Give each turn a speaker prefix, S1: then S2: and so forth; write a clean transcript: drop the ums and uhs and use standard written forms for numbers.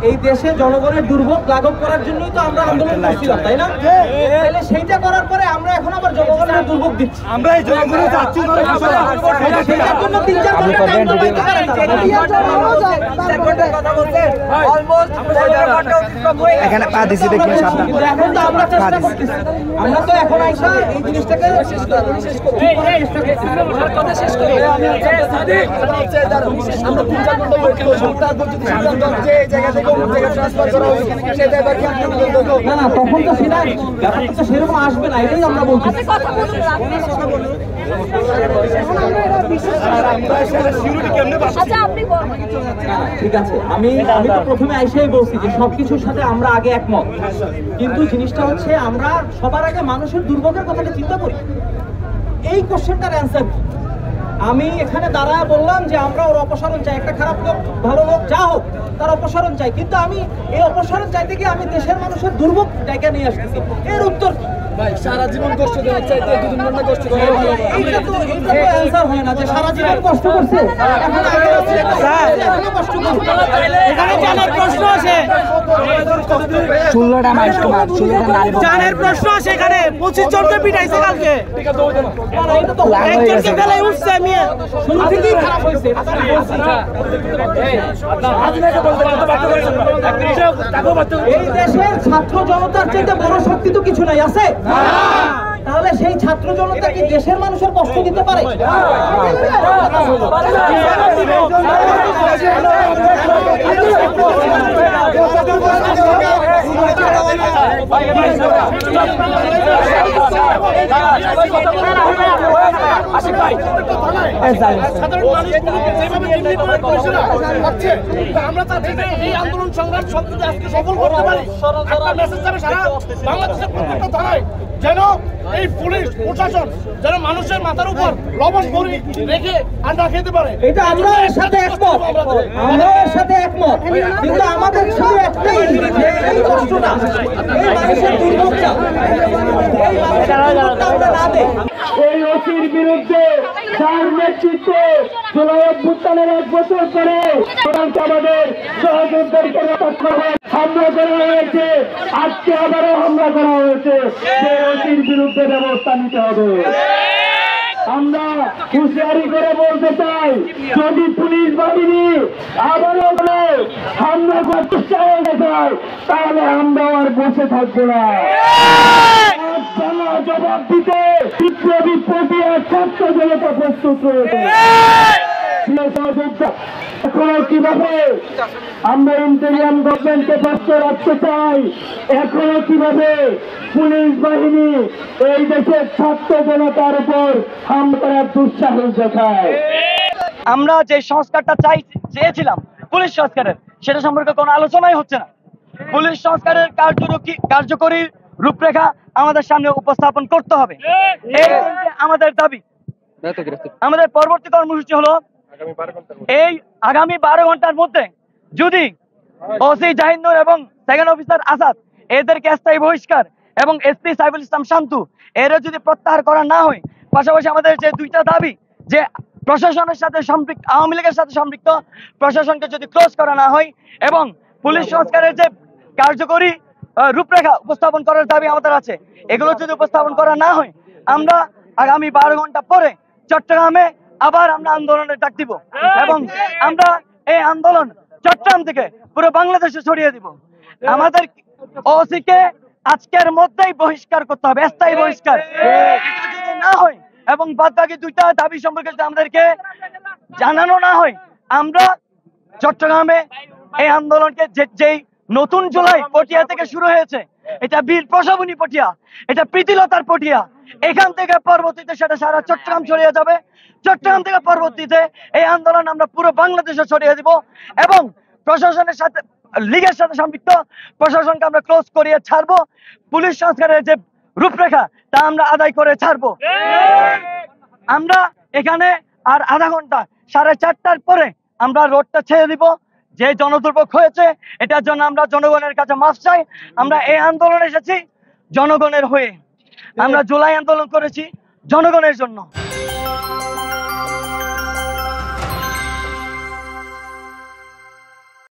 S1: এই দেশে জনগণের দুর্ভোগ লাঘব করার জন্যই তো আমরা আন্দোলন করছিলাম, তাই না? তাহলে সেইটা করার পরে আমরা এখন আবার জনগণের দুর্ভোগ দিচ্ছি। আমরা এই জনগণের যাচ্ছি সেটার জন্য 3-4 ঘন্টা টাইম লাগাইতে পারেন
S2: এখানে পা দিছি দেখি সাবধান।
S1: কিন্তু এখন তো আমরা চেষ্টা করতেছি, আমরা তো এখন আইসা এই জিনিসটাকে শেষ করব। আমার কথা শেষ করি। আমরা 3-4 ঘন্টা ওয়েট করব। তারপর যদি সিদ্ধান্ত যে এই জায়গা থেকে অন্য জায়গায় ট্রান্সফার করা হবে সেটা এবার কি আন্দোলন করব? না না, তখন তো সেটা ব্যাপারটা তো সেরকম আসবে না, এটাই আমরা বলছি। আপনি কথা বলুন, আপনি কথা বলুন। ঠিক আছে, আমি তো প্রথমে আইসাই বলছি যে সবকিছুর সাথে আমরা আগে একমত, কিন্তু জিনিসটা হচ্ছে আমরা সবার আগে মানুষের দুর্ভোগের কথাটা চিন্তা করি। এই কোশ্চেনটার অ্যান্সার কি? আমি এখানে দাঁড়ায় বললাম যে আমরা ওর অপসারণ চাই, একটা খারাপ লোক ভালো লোক যা হোক তার অপসারণ চাই, কিন্তু আমি এই অপসারণ চাইতে গিয়ে আমি দেশের মানুষের দুর্ভোগ ডেকে নিয়ে আসতেছি। এর উত্তর কি? ভাই সারা জীবন কষ্ট দেওয়ার চাইতে 2 ঘন্টা কষ্ট করে এইটা তো অ্যানসার হয় না যে সারা জীবন কষ্ট করছে এখন আগে আছে এখনো কষ্ট করছে। এখানে জানার প্রশ্ন আছে,
S2: ষোলোটা মাইক মার, 16টা নারী
S1: জানের প্রশ্ন আছে। এখানে 25 জনকে পিটাইছে কালকে, এটা তো একজনকে ফেলে উঠছে। আমি শুরু থেকেই খারাপ হয়েছে। এই দেশের ছাত্র জনতার চাইতে বড় শক্তি তো কিছু নাই, আছে? তাহলে সেই ছাত্র জনতা কি দেশের মানুষের কষ্ট দিতে পারে?
S3: আমরা চাচ্ছি যে এই আন্দোলন সংগ্রাম সবকিছু আজকে সফল করতে পারি। একটা মেসেজ যাবে সারা বাংলাদেশের প্রত্যেকটা থানায়, যেন এই পুলিশ প্রশাসন যেন মানুষের মাথার উপর লবণ ভরি রেখে আন্ডা খেতে পারে।
S1: এটা আমরা এর সাথে একমত, আমরা এর সাথে একমত, কিন্তু আমাদের শুধু একটাই যে এই কষ্টটা, এই মানুষের দুর্ভোগটা, এই মানুষের দুর্ভোগটা আমরা না দেই।
S3: এই ওসির বিরুদ্ধে যার নেতৃত্বে জুলাই অভ্যুত্থানের 1 বছর পরে আমাদের সহযোগীদেরকে হামলা করা হয়েছে, আজকে আবারও হামলা করা হয়েছে। সেই ওসির বিরুদ্ধে ব্যবস্থা নিতে হবে। আমরা হুঁশিয়ারি করে বলতে চাই, যদি পুলিশ বাহিনী আবারও হামলা করার চেষ্টা হয়ে যায় তাহলে আমরা আর বসে থাকবো না। জবাব দিতে বিপ্লবী প্রক্রিয়া ছাত্র জনতা প্রস্তুত রয়েছে। এখনো কিভাবে আমরা ইন্টেরিয়াম গভর্নমেন্টকে ব্যস্ত রাখতে চাই, এখনো কিভাবে পুলিশ বাহিনী এই দেশের ছাত্র জনতার উপর হামলা করার দুঃসাহস দেখায়।
S4: আমরা যে সংস্কারটা চেয়েছিলাম পুলিশ সংস্কারের, সেটা সম্পর্কে কোনো আলোচনাই হচ্ছে না। পুলিশ সংস্কারের কার্যকরী রূপরেখা আমাদের সামনে উপস্থাপন করতে হবে, এই আমাদের দাবি। আমাদের পরবর্তী কর্মসূচি হলো এই আগামী 12 ঘন্টার মধ্যে যদি ওসি জাহিনুর এবং সেকেন্ড অফিসার আসাদ এদেরকে স্থায়ী বহিষ্কার এবং এসপি সাইফুল ইসলাম শান্তু এরা যদি প্রত্যাহার করা না হয়, পাশাপাশি আমাদের যে 2টা দাবি, যে প্রশাসনের সাথে সম্পৃক্ত আওয়ামী লীগের সাথে সম্পৃক্ত প্রশাসনকে যদি ক্লোজ করা না হয় এবং পুলিশ সংস্কারের যে কার্যকরী রূপরেখা উপস্থাপন করার দাবি আমাদের আছে, এগুলো যদি উপস্থাপন করা না হয় আমরা আগামী 12 ঘন্টা পরে চট্টগ্রামে আবার আমরা আন্দোলনের ডাক দিব এবং আমরা এই আন্দোলন চট্টগ্রাম থেকে পুরো বাংলাদেশে ছড়িয়ে দিব। আমাদের ওসিকে আজকের মধ্যেই বহিষ্কার করতে হবে, স্থায়ী বহিষ্কার। যদি না হয় এবং বাদবাকি 2টা দাবি সম্পর্কে যদি আমাদেরকে জানানো না হয়, আমরা চট্টগ্রামে এই আন্দোলনকে যেই নতুন জুলাই পটিয়া থেকে শুরু হয়েছে, এটা বীর প্রশাবনী পটিয়া, এটা প্রীতিলতার পটিয়া, এখান থেকে পরবর্তীতে সেটা সারা চট্টগ্রাম ছড়িয়ে যাবে। চট্টগ্রাম থেকে পরবর্তীতে এই আন্দোলন আমরা পুরো বাংলাদেশে ছড়িয়ে দিব এবং প্রশাসনের সাথে লীগের সাথে সম্পৃক্ত প্রশাসনকে আমরা ক্লোজ করিয়ে ছাড়বো। পুলিশ সংস্কারের যে রূপরেখা তা আমরা আদায় করে ছাড়বো। আমরা এখানে আর আধা ঘন্টা 4:30টার পরে আমরা রোডটা ছেড়ে দিব। যে জনদুর্ভোগ হয়েছে এটার জন্য আমরা জনগণের কাছে মাফ চাই। আমরা এই আন্দোলনে এসেছি জনগণের হয়ে, আমরা জুলাই আন্দোলন করেছি জনগণের জন্য।